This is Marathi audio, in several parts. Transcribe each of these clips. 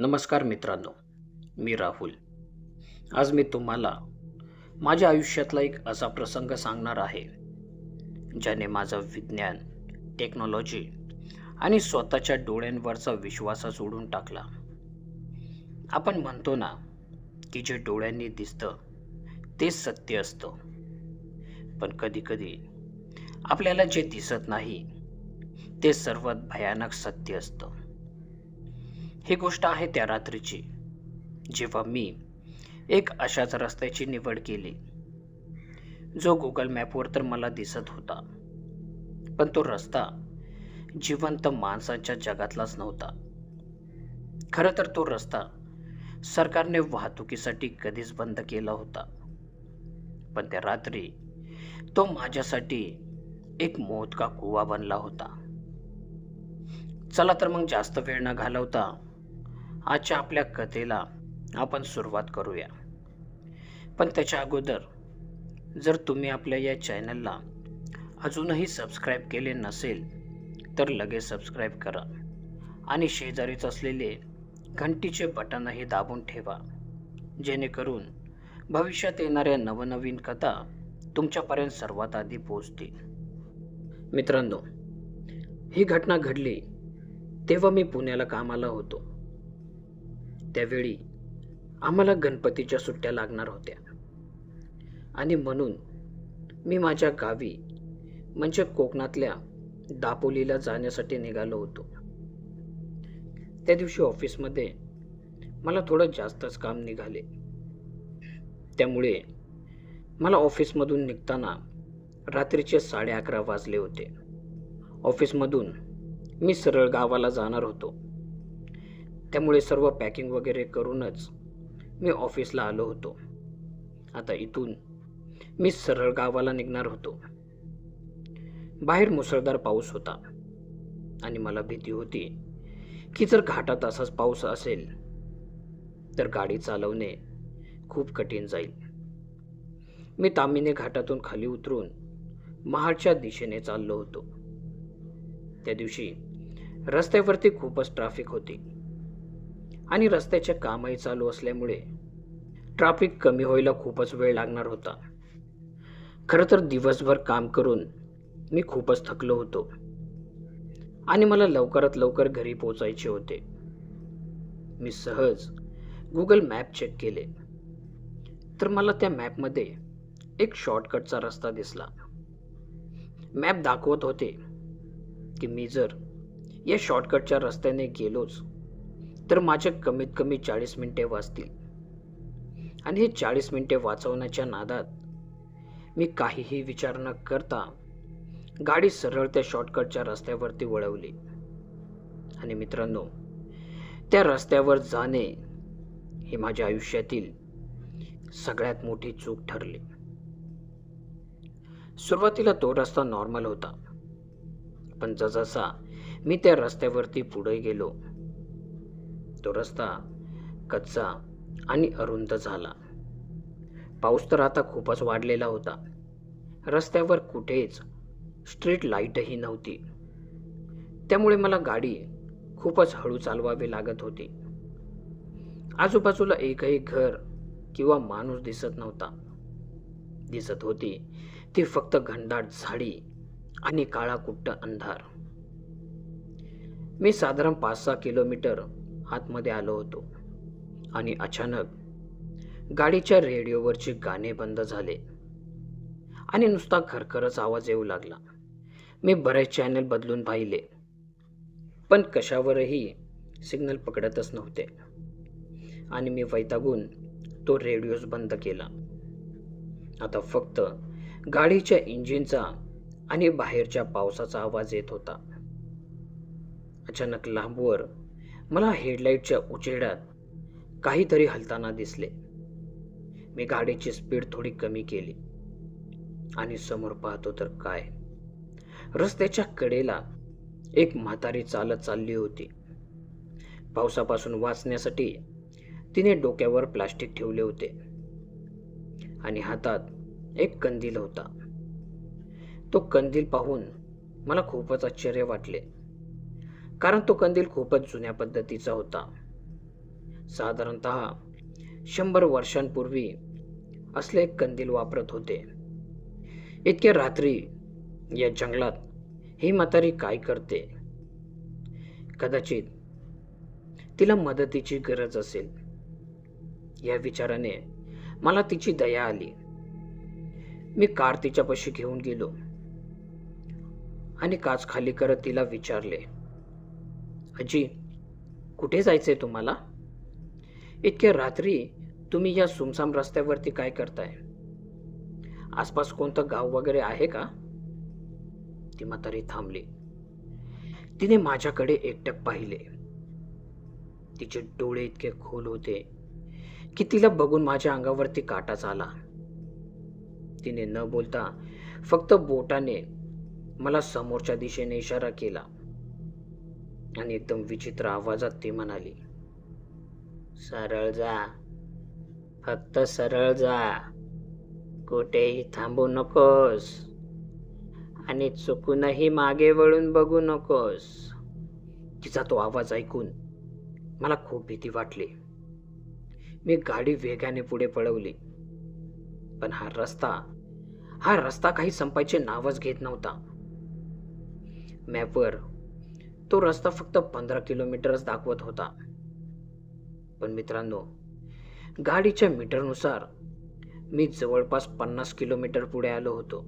नमस्कार मित्रांनो, मी राहुल. आज मी तुम्हाला माझ्या आयुष्यातला एक असा प्रसंग सांगणार आहे, ज्याने माझं विज्ञान, टेक्नॉलॉजी आणि स्वतःच्या डोळ्यांवरचा विश्वासच उडून टाकला. आपण म्हणतो ना, की जे डोळ्यांनी दिसतं तेच सत्य असतं. पण कधी-कधी आपल्याला जे दिसत नाही, ते सर्वात भयानक सत्य असतं. ही गोष्ट आहे त्या रात्रीची, जेव्हा मी एक अशाच रस्त्याची निवड केली, जो गुगल मॅपवर तर मला दिसत होता, पण तो रस्ता जिवंत माणसाच्या जगातलाच नव्हता. खरं तर तो रस्ता सरकारने वाहतुकीसाठी कधीच बंद केला होता. पण त्या रात्री तो माझ्यासाठी एक मौत का कुवा बनला होता. चला तर मग जास्त वेळ न घालवता आजच्या आपल्या कथेला आपण सुरुवात करूया. पण त्याच्या अगोदर जर तुम्ही आपल्या या चॅनलला अजूनही सबस्क्राईब केले नसेल तर लगेच सबस्क्राईब करा आणि शेजारीच असलेले घंटीचे बटनही दाबून ठेवा, जेणेकरून भविष्यात येणाऱ्या नवनवीन कथा तुमच्यापर्यंत सर्वात आधी पोहोचतील. मित्रांनो, ही घटना घडली तेव्हा मी पुण्याला कामाला होतो. त्यावेळी आम्हाला गणपतीच्या सुट्ट्या लागणार होत्या आणि म्हणून मी माझ्या गावी म्हणजे कोकणातल्या दापोलीला जाण्यासाठी निघालो होतो. त्या दिवशी ऑफिसमध्ये मला थोडं जास्तच काम निघाले. त्यामुळे मला ऑफिसमधून निघताना रात्रीचे 11:30 वाजले होते. ऑफिसमधून मी सरळ गावाला जाणार होतो. त्यामुळे सर्व पॅकिंग वगैरे करूनच मी ऑफिसला आलो होतो. आता इथून मी सरळ गावाला निघणार होतो. बाहेर मुसळधार पाऊस होता आणि मला भीती होती की जर घाटात असाच पाऊस असेल तर गाडी चालवणे खूप कठीण जाईल. मी ताम्हिणी घाटातून खाली उतरून महाडच्या दिशेने चाललो होतो. त्या दिवशी रस्त्यावरती खूपच ट्रॅफिक होती आणि रस्त्याचे कामही चालू असल्यामुळे ट्रॅफिक कमी व्हायला खूपच वेळ लागणार होता. खरं तर दिवसभर काम करून मी खूपच थकलो होतो आणि मला लवकरात लवकर घरी पोहोचायचे होते. मी सहज गुगल मॅप चेक केले तर मला त्या मॅपमध्ये एक शॉर्टकटचा रस्ता दिसला. मॅप दाखवत होते की मी जर या शॉर्टकटच्या रस्त्याने गेलोच तर माझे कमीत कमी 40 मिनिटे वाचतील आणि हे 40 मिनिटे वाचवण्याच्या नादात मी काहीही विचार न करता गाडी सरळ त्या शॉर्टकटच्या रस्त्यावरती वळवली. आणि मित्रांनो, त्या रस्त्यावर जाणे ही माझ्या आयुष्यातील सगळ्यात मोठी चूक ठरली. सुरुवातीला तो रस्ता नॉर्मल होता, पण जसजसा मी त्या रस्त्यावरती पुढे गेलो, तो रस्ता कच्चा आणि अरुंद झाला. पाऊस तर आता खूपच वाढलेला होता. रस्त्यावर कुठेच स्ट्रीट लाईटही नव्हती. त्यामुळे मला गाडी खूपच हळू चालवावी लागत होती. आजूबाजूला एकही घर किंवा माणूस दिसत नव्हता. दिसत होती ती फक्त घनदाट झाडी आणि काळाकुट्ट अंधार. मी साधारण 5-6 किलोमीटर आतमध्ये आलो होतो आणि अचानक गाडीच्या रेडिओवरचे गाणे बंद झाले आणि नुसता खरखरच आवाज येऊ लागला. मी बरेच चॅनल बदलून पाहिले, पण कशावरही सिग्नल पकडतच नव्हते आणि मी वैतागून तो रेडिओच बंद केला. आता फक्त गाडीच्या इंजिनचा आणि बाहेरच्या पावसाचा आवाज येत होता. अचानक लांबवर मला हेडलाईटच्या उजेडात काहीतरी हलताना दिसले. मी गाडीची स्पीड थोडी कमी केली आणि समोर पाहतो तर काय, रस्त्याच्या कडेला एक म्हातारी चालत चालली होती. पावसापासून वाचण्यासाठी तिने डोक्यावर प्लास्टिक ठेवले होते आणि हातात एक कंदील होता. तो कंदील पाहून मला खूपच आश्चर्य वाटले, कारण तो कंदील खूपच जुन्या पद्धतीचा होता. साधारणतः 100 वर्षांपूर्वी असले एक कंदील वापरत होते. इतक्या रात्री या जंगलात ही म्हातारी काय करते? कदाचित तिला मदतीची गरज असेल. या विचाराने मला तिची दया आली. मी कार तिच्यापाशी घेऊन गेलो आणि काच खाली करत तिला विचारले, अजी, कुठे जायचंय तुम्हाला? इतक्या रात्री तुम्ही या सुमसाम रस्त्यावरती काय करताय? आसपास कोणतं गाव वगैरे आहे का? ती म्हातारी थांबली. तिने माझ्याकडे एकटक पाहिले. तिचे डोळे इतके खोल होते की तिला बघून माझ्या अंगावरती काटाच आला. तिने न बोलता फक्त बोटाने मला समोरच्या दिशेने इशारा केला आणि एकदम विचित्र आवाजात ती म्हणाली, सरळ जा, फक्त सरळ जा, कुठेही थांबू नकोस आणि चुकूनही मागे वळून बघू नकोस. तिचा तो आवाज ऐकून मला खूप भीती वाटली. मी गाडी वेगाने पुढे पळवली, पण हा रस्ता काही संपायचे नावच घेत नव्हता. मॅपवर तो रस्ता फक्त 15 किलोमीटरच दाखवत होता. पण मित्रांनो, गाडीच्या मीटरनुसार मी जवळपास 50 किलोमीटर पुढे आलो होतो.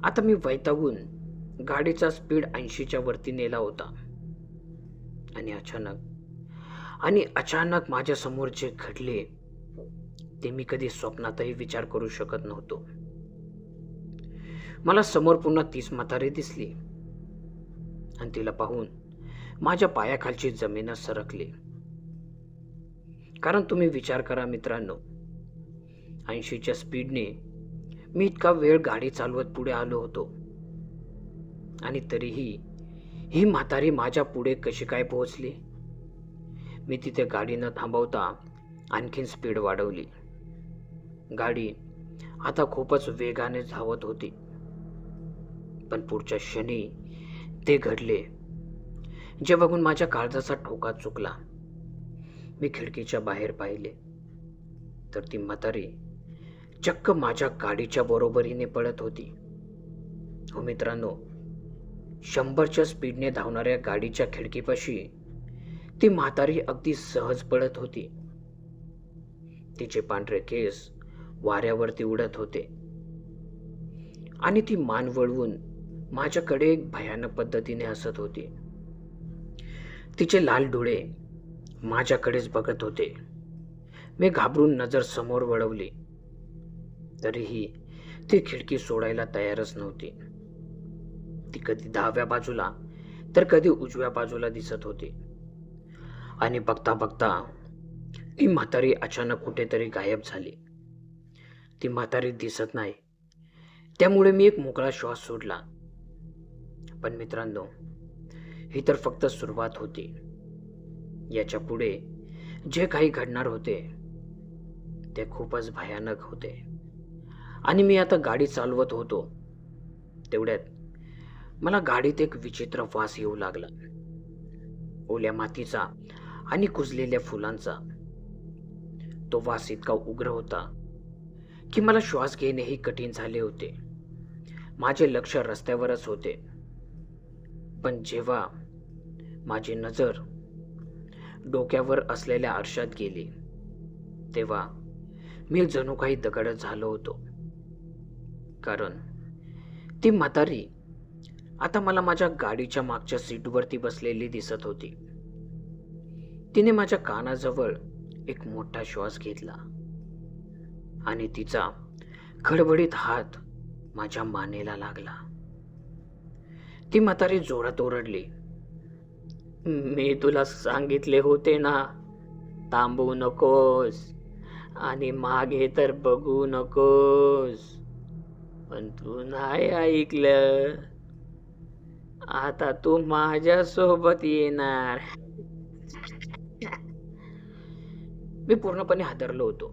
आता मी वैतागून गाडीचा स्पीड 80च्या वरती नेला होता आणि अचानक माझ्या समोर जे घडले ते मी कधी स्वप्नातही विचार करू शकत नव्हतो. मला समोर पुन्हा तीच म्हातारी दिसली आणि तिला पाहून माझ्या पायाखालची जमीनच सरकली. कारण तुम्ही विचार करा मित्रांनो, 80च्या स्पीडने मी इतका वेळ गाडी चालवत पुढे आलो होतो आणि तरीही ही म्हातारी माझ्या पुढे कशी काय पोहोचली? मी तिथे गाडी न थांबवता आणखीन स्पीड वाढवली. गाडी आता खूपच वेगाने धावत होती. पण पुढच्या क्षणी ते घडले जे बघून माझ्या काळजाचा ठोका चुकला. मी खिडकीच्या बाहेर पाहिले तर ती म्हातारी चक्क माझ्या गाडीच्या बरोबरीने पळत होती. हो मित्रांनो, 100च्या स्पीडने धावणाऱ्या गाडीच्या खिडकीपाशी ती म्हातारी अगदी सहज पळत होती. तिचे पांढरे केस वाऱ्यावरती उडत होते आणि ती मान वळवून माझ्याकडे एक भयानक पद्धतीने हसत होती. तिचे लाल डोळे माझ्याकडेच बघत होते. मी घाबरून नजर समोर वळवली तरीही ती खिडकी सोडायला तयारच नव्हती. ती कधी डाव्या बाजूला तर कधी उजव्या बाजूला दिसत होती आणि बघता बघता ती म्हातारी अचानक कुठेतरी गायब झाली. ती म्हातारी दिसत नाही त्यामुळे मी एक मोकळा श्वास सोडला. पण मित्रांनो, ही तर फक्त सुरुवात होती. याच्या पुढे जे काही घडणार होते ते खूपच भयानक होते. आणि मी आता गाडी चालवत होतो तेवढ्यात मला गाडीत एक विचित्र वास येऊ लागला. ओल्या मातीचा आणि कुजलेल्या फुलांचा. तो वास इतका उग्र होता की मला श्वास घेणेही कठीण झाले होते. माझे लक्ष रस्त्यावरच होते. पण जेव्हा माझी नजर डोक्यावर असलेल्या आरशात गेली तेव्हा मी जणू काही दगडच झालो होतो. कारण ती म्हातारी आता मला माझ्या गाडीच्या मागच्या सीटवरती बसलेली दिसत होती. तिने माझ्या कानाजवळ एक मोठा श्वास घेतला आणि तिचा खडबडीत हात माझ्या मानेला लागला. ती म्हातारी जोरात ओरडली, मी तुला सांगितले होते ना, थांबू नकोस आणि मागे तर बघू नकोस, पण तू नाही ऐकलं. आता तू माझ्या सोबत येणार. मी पूर्णपणे हादरलो होतो.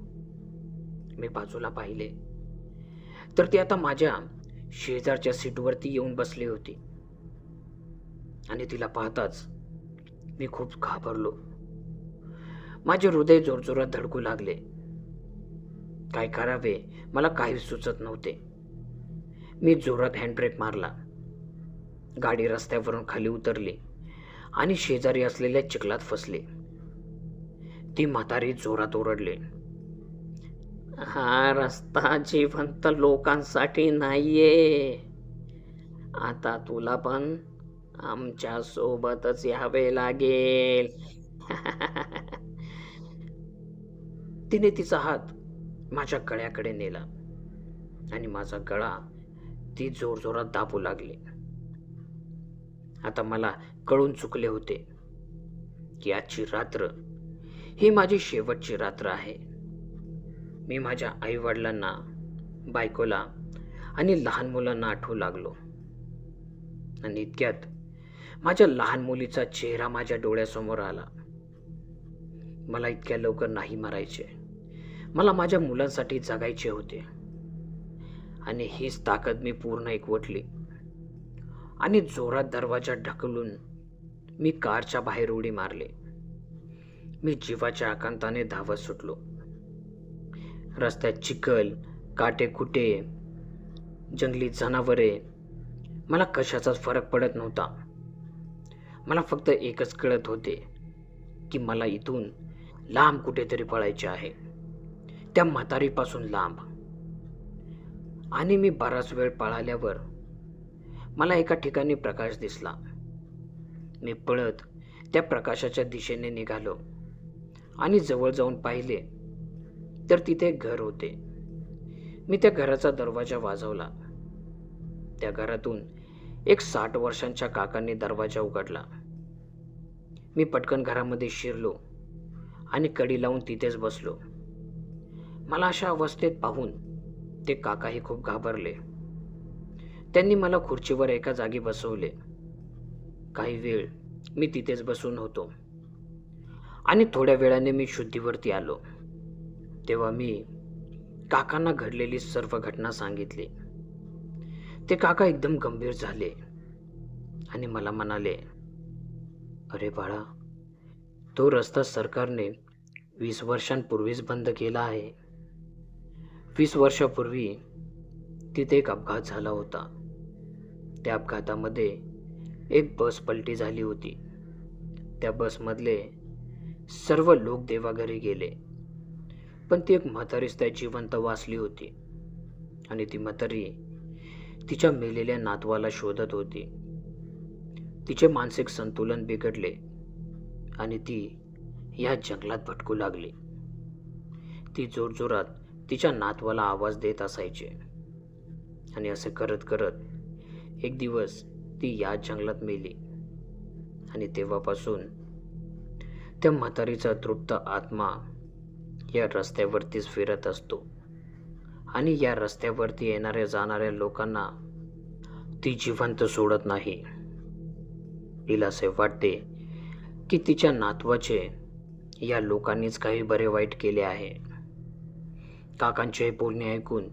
मी बाजूला पाहिले तर ती आता माझ्या शेजारच्या सीटवरती येऊन बसली होती आणि तिला पाहताच मी खूप घाबरलो. माझे हृदय जोरजोरात धडकू लागले. काय करावे मला काही सुचत नव्हते. मी जोरात हँडब्रेक मारला. गाडी रस्त्यावरून खाली उतरली आणि शेजारी असलेल्या चिखलात फसले. ती म्हातारी जोरात ओरडली, हा रस्ता जिवंत लोकांसाठी नाहीये. आता तुला पण आमच्या सोबतच यावे लागेल. तिने तिचा हात माझ्या गळ्याकडे नेला आणि माझा गळा ती जोरजोरात दाबू लागली. आता मला कळून चुकले होते की आजची रात्र ही माझी शेवटची रात्र आहे. मी माझ्या आई वडिलांना, बायकोला आणि लहान मुलांना आठवू लागलो आणि इतक्यात माझ्या लहान मुलीचा चेहरा माझ्या डोळ्यासमोर आला. मला इतक्या लवकर नाही मरायचे. मला माझ्या मुलांसाठी जगायचे होते आणि हीच ताकद मी पूर्ण एकवटली आणि जोरात दरवाजा ढकलून मी कारच्या बाहेर उडी मारली. मी जीवाच्या आकांताने धावत सुटलो. रस्त्यात चिखल, काटेकुटे, जंगली जनावरे, मला कशाचाच फरक पडत नव्हता. मला फक्त एकच कळत होते की मला इथून लांब कुठेतरी पळायचे आहे, त्या म्हातारीपासून लांब. आणि मी बराच वेळ पळाल्यावर मला एका ठिकाणी प्रकाश दिसला. मी पळत त्या प्रकाशाच्या दिशेने निघालो आणि जवळ जाऊन पाहिले तर तिथे एक घर होते. मी त्या घराचा दरवाजा वाजवला. त्या घरातून एक 60 वर्षांच्या काकांनी दरवाजा उघडला. मी पटकन घरामध्ये शिरलो आणि कडी लावून तिथेच बसलो. मला अशा अवस्थेत पाहून ते काकाही खूप घाबरले. त्यांनी मला खुर्चीवर एका जागी बसवले. काही वेळ मी तिथेच बसून होतो आणि थोड्या वेळाने मी शुद्धीवरती आलो. तेव्हा मी काकांना घडलेली सर्व घटना सांगितली. ते काका एकदम गंभीर झाले आणि मला म्हणाले, अरे बाळा, तो रस्ता सरकारने 20 वर्षांपूर्वीच बंद केला आहे. 20 वर्षापूर्वी तिथे एक अपघात झाला होता. त्या अपघातामध्ये एक बस पलटी झाली होती. त्या बसमधले सर्व लोक देवाघरी गेले, पण ती एक म्हातारीच त्या जिवंत वाचली होती आणि ती म्हातारी तिच्या मेलेल्या नातवाला शोधत होती. तिचे मानसिक संतुलन बिघडले आणि ती या जंगलात भटकू लागली. ती जोरजोरात तिच्या नातवाला आवाज देत असायचे आणि असे करत करत एक दिवस ती या जंगलात मेली. आणि तेव्हापासून त्या म्हातारीचा तृप्त आत्मा या रस्त्यावरतीच फिरत असतो आणि या रस्त्यावरती येणाऱ्या जाणाऱ्या लोकांना ती जिवंत सोडत नाही. तिला असे वाटते की तिच्या नातवाचे या लोकांनीच काही बरे वाईट केले आहे. काकांचे हे बोलणे ऐकून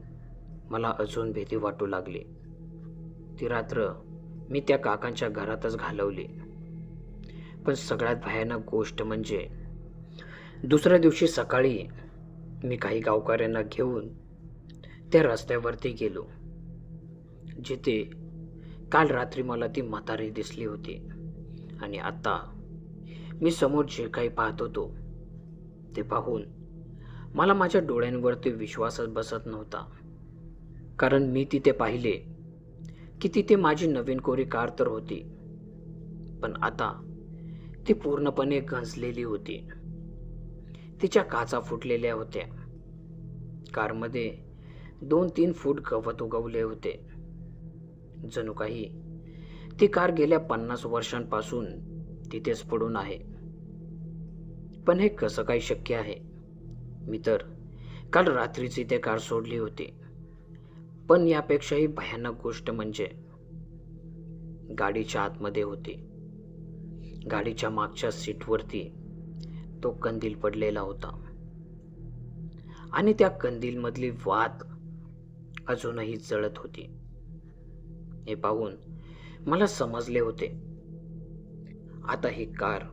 मला अजून भीती वाटू लागली. ती रात्र मी त्या काकांच्या घरातच घालवली. पण सगळ्यात भयानक गोष्ट म्हणजे दुसऱ्या दिवशी सकाळी मी काही गावकऱ्यांना घेऊन त्या रस्त्यावरती गेलो जिथे काल रात्री मला ती म्हातारी दिसली होती. आणि आता मी समोर जे काही पाहत होतो ते पाहून मला माझ्या डोळ्यांवरती विश्वासच बसत नव्हता. कारण मी तिथे पाहिले की तिथे माझी नवीन कोरी कार तर होती, पण आता ती पूर्णपणे गंजलेली होती. तिच्या काचा फुटलेल्या होत्या. कारमध्ये 2-3 फूट गवत उगवले होते. जणू काही ती कार गेल्या 50 वर्षांपासून तिथेच पडून आहे. पण हे कसं काय शक्य आहे? मी तर काल रात्रीच इथे कार सोडली होती. पण यापेक्षाही भयानक गोष्ट म्हणजे गाडीच्या आतमध्ये होती. गाडीच्या मागच्या सीटवरती तो कंदील पडलेला होता आणि त्या कंदीलमधली वात अजूनही जळत होती. हे पाहून मला समजले होते आता ही कार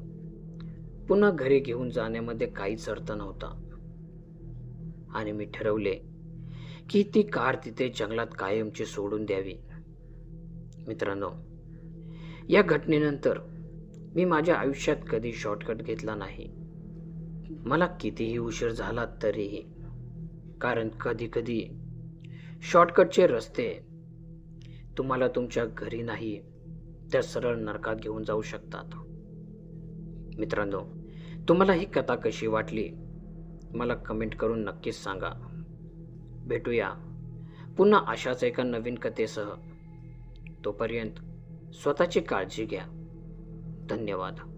पुन्हा घरी घेऊन जाण्यामध्ये काहीच अर्थ नव्हता आणि मी ठरवले की ती कार तिथे जंगलात कायमची सोडून द्यावी. मित्रांनो, या घटनेनंतर मी माझ्या आयुष्यात कधी शॉर्टकट घेतला नाही. मला कितीही उशीर झाला तरीही. कारण कधी-कधी शॉर्टकटचे रस्ते तुम्हाला तुमच्या घरी नाही तर सरळ नरकात घेऊन जाऊ शकतात. मित्रांनो, तुम्हाला ही कथा कशी वाटली मला कमेंट करून नक्कीच सांगा. भेटूया पुन्हा अशाच एका नवीन कथेसह. तोपर्यंत स्वतःची काळजी घ्या. धन्यवाद.